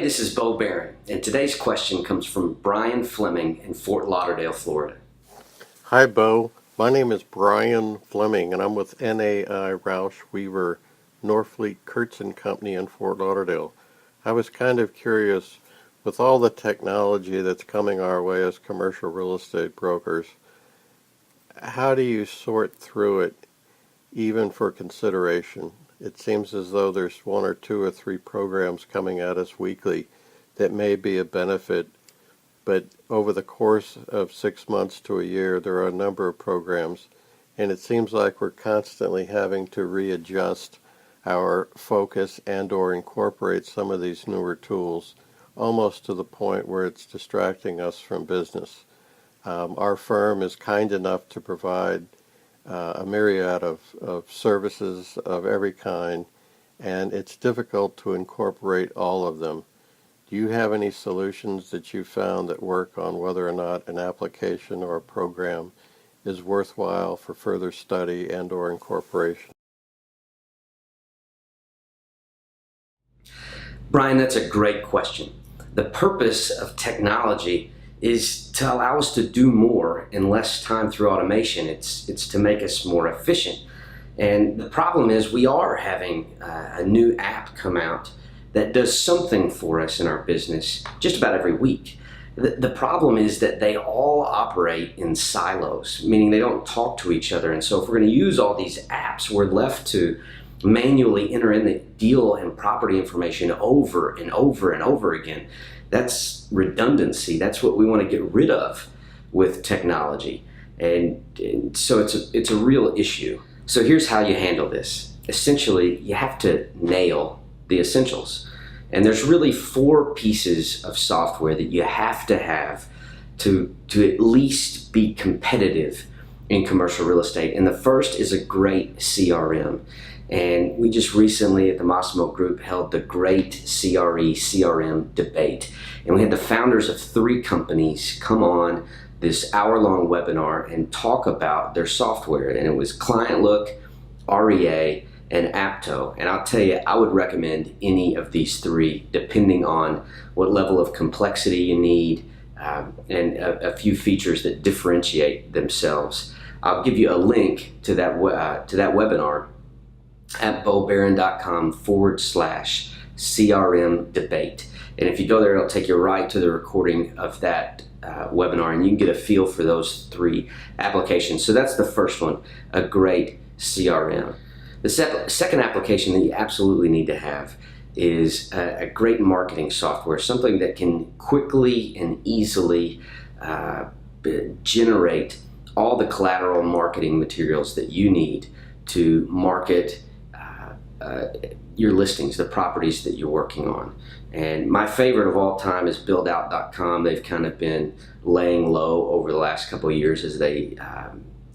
this is Bo Barron, and today's question comes from Brian Fleming in Fort Lauderdale, Florida. Hi, Bo. My name is Brian Fleming, and I'm with NAI Roush Weaver Norfleet Kurtz and Company in Fort Lauderdale. I was kind of curious, with all the technology that's coming our way as commercial real estate brokers, how do you sort through it, even for consideration? It seems as though there's one or two or three programs coming at us weekly that may be a benefit, but over the course of 6 months to a year, there are a number of programs, and it seems like we're constantly having to readjust our focus and or incorporate some of these newer tools, almost to the point where it's distracting us from business. Our firm is kind enough to provide a myriad of services of every kind, and it's difficult to incorporate all of them. Do you have any solutions that you found that work on whether or not an application or a program is worthwhile for further study and or incorporation? Brian, that's a great question. The purpose of technology is to allow us to do more in less time through automation. It's to make us more efficient. And the problem is we are having a new app come out that does something for us in our business just about every week. The problem is that they all operate in silos, meaning they don't talk to each other. And so if we're going to use all these apps, we're left to manually enter in the deal and property information over and over and over again. That's redundancy. That's what we want to get rid of with technology. And so it's a real issue. So here's how you handle this. Essentially, you have to nail the essentials. And there's really 4 pieces of software that you have to at least be competitive in commercial real estate. And the first is a great CRM. And we just recently at the Massimo Group held the Great CRM debate. And we had the founders of 3 companies come on this hour-long webinar and talk about their software. And it was ClientLook, REA, and Apto. And I'll tell you, I would recommend any of these 3 depending on what level of complexity you need and a few features that differentiate themselves. I'll give you a link to that webinar at bobaron.com/CRM debate. And if you go there, it'll take you right to the recording of that webinar, and you can get a feel for those 3 applications. So that's the first one, a great CRM. The second application that you absolutely need to have is a great marketing software, something that can quickly and easily generate all the collateral marketing materials that you need to market your listings, the properties that you're working on. And my favorite of all time is buildout.com. They've kind of been laying low over the last couple of years as they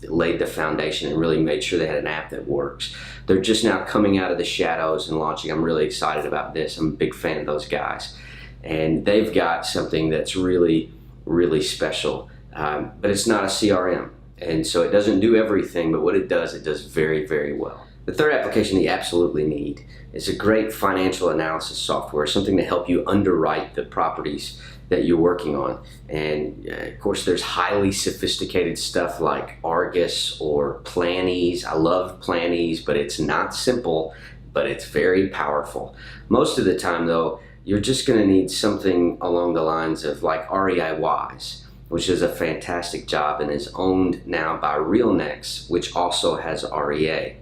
laid the foundation and really made sure they had an app that works. They're just now coming out of the shadows and launching. I'm really excited about this. I'm a big fan of those guys. And they've got something that's really, really special. But it's not a CRM. And so it doesn't do everything, but what it does very, very well. The third application that you absolutely need is a great financial analysis software, something to help you underwrite the properties that you're working on. And of course, there's highly sophisticated stuff like Argus or Plannies. I love Plannies, but it's not simple, but it's very powerful. Most of the time, though, you're just going to need something along the lines of like REI Wise, which is a fantastic job and is owned now by RealNex, which also has REA.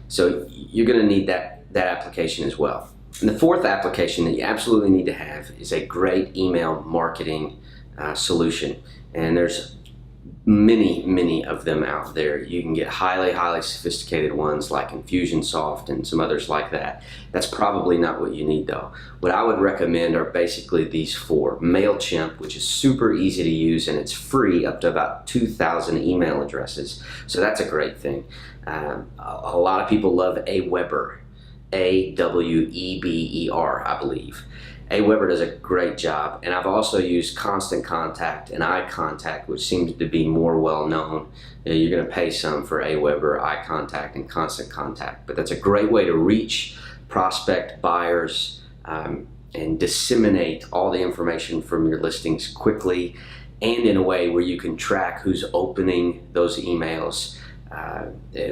So you're going to need that application as well. And the fourth application that you absolutely need to have is a great email marketing solution. And there's many of them out there. You can get highly sophisticated ones like Infusionsoft and some others like that. That's probably not what you need though. What I would recommend are basically these 4. MailChimp, which is super easy to use and it's free up to about 2,000 email addresses. So that's a great thing. A lot of people love Aweber, AWEBER, I believe. Aweber does a great job, and I've also used Constant Contact and iContact, which seems to be more well known. You're going to pay some for Aweber, iContact, and Constant Contact, but that's a great way to reach prospect buyers and and disseminate all the information from your listings quickly and in a way where you can track who's opening those emails,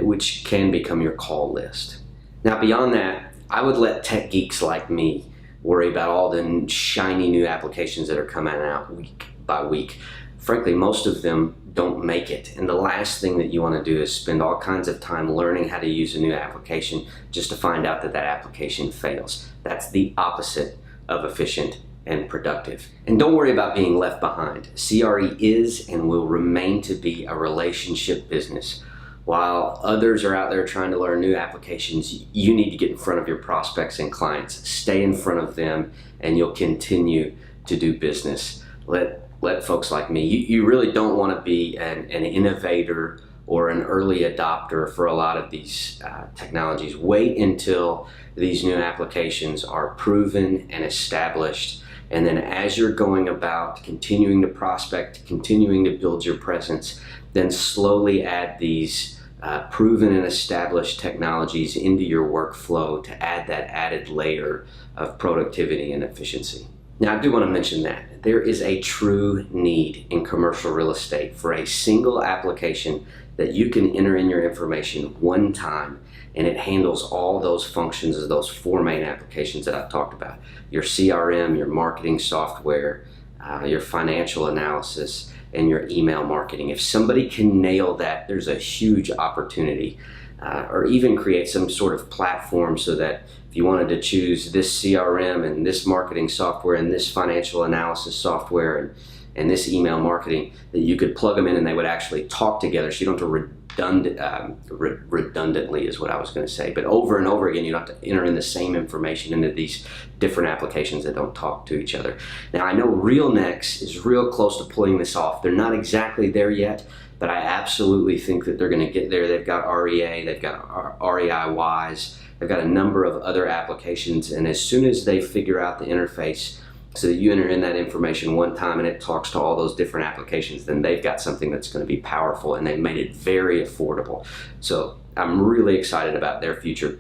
which can become your call list. Now, beyond that, I would let tech geeks like me worry about all the shiny new applications that are coming out week by week. Frankly, most of them don't make it. And the last thing that you want to do is spend all kinds of time learning how to use a new application just to find out that that application fails. That's the opposite of efficient and productive. And don't worry about being left behind. CRE is and will remain to be a relationship business. While others are out there trying to learn new applications, you need to get in front of your prospects and clients. Stay in front of them and you'll continue to do business. Let folks like me, you really don't want to be an innovator or an early adopter for a lot of these technologies. Wait until these new applications are proven and established, and then as you're going about continuing to prospect, continuing to build your presence, then slowly add these proven and established technologies into your workflow to add that added layer of productivity and efficiency. Now, I do want to mention that there is a true need in commercial real estate for a single application that you can enter in your information one time and it handles all those functions of those four main applications that I've talked about. Your CRM, your marketing software, your financial analysis, and your email marketing. If somebody can nail that, there's a huge opportunity. Or even create some sort of platform so that if you wanted to choose this CRM and this marketing software and this financial analysis software and this email marketing, that you could plug them in and they would actually talk together, so you don't have to redundantly is what I was going to say, but over and over again you don't have to enter in the same information into these different applications that don't talk to each other. Now, I know RealNex is real close to pulling this off. They're not exactly there yet, but I absolutely think that they're going to get there. They've got REA, they've got REI Wise, they've got a number of other applications, and as soon as they figure out the interface so that you enter in that information one time and it talks to all those different applications, then they've got something that's going to be powerful, and they've made it very affordable. So I'm really excited about their future.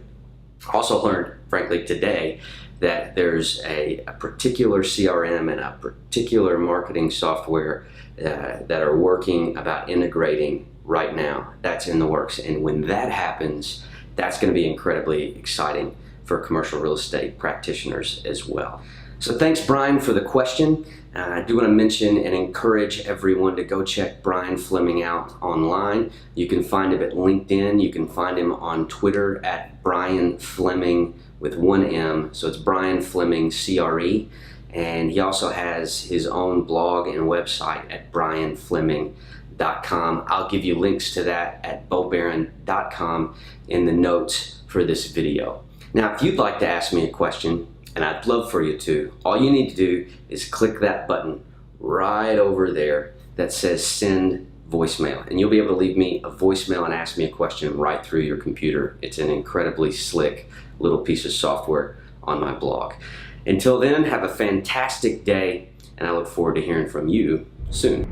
Also learned, frankly, today that there's a particular CRM and a particular marketing software that are working about integrating right now. That's in the works. And when that happens, that's going to be incredibly exciting for commercial real estate practitioners as well. So thanks, Brian, for the question. I do want to mention and encourage everyone to go check Brian Fleming out online. You can find him at LinkedIn. You can find him on Twitter at Brian Fleming with one M. So it's Brian Fleming CRE. And he also has his own blog and website at brianfleming.com. I'll give you links to that at bobaron.com in the notes for this video. Now, if you'd like to ask me a question, and I'd love for you to, all you need to do is click that button right over there that says send voicemail, and you'll be able to leave me a voicemail and ask me a question right through your computer. It's an incredibly slick little piece of software on my blog. Until then, have a fantastic day, and I look forward to hearing from you soon.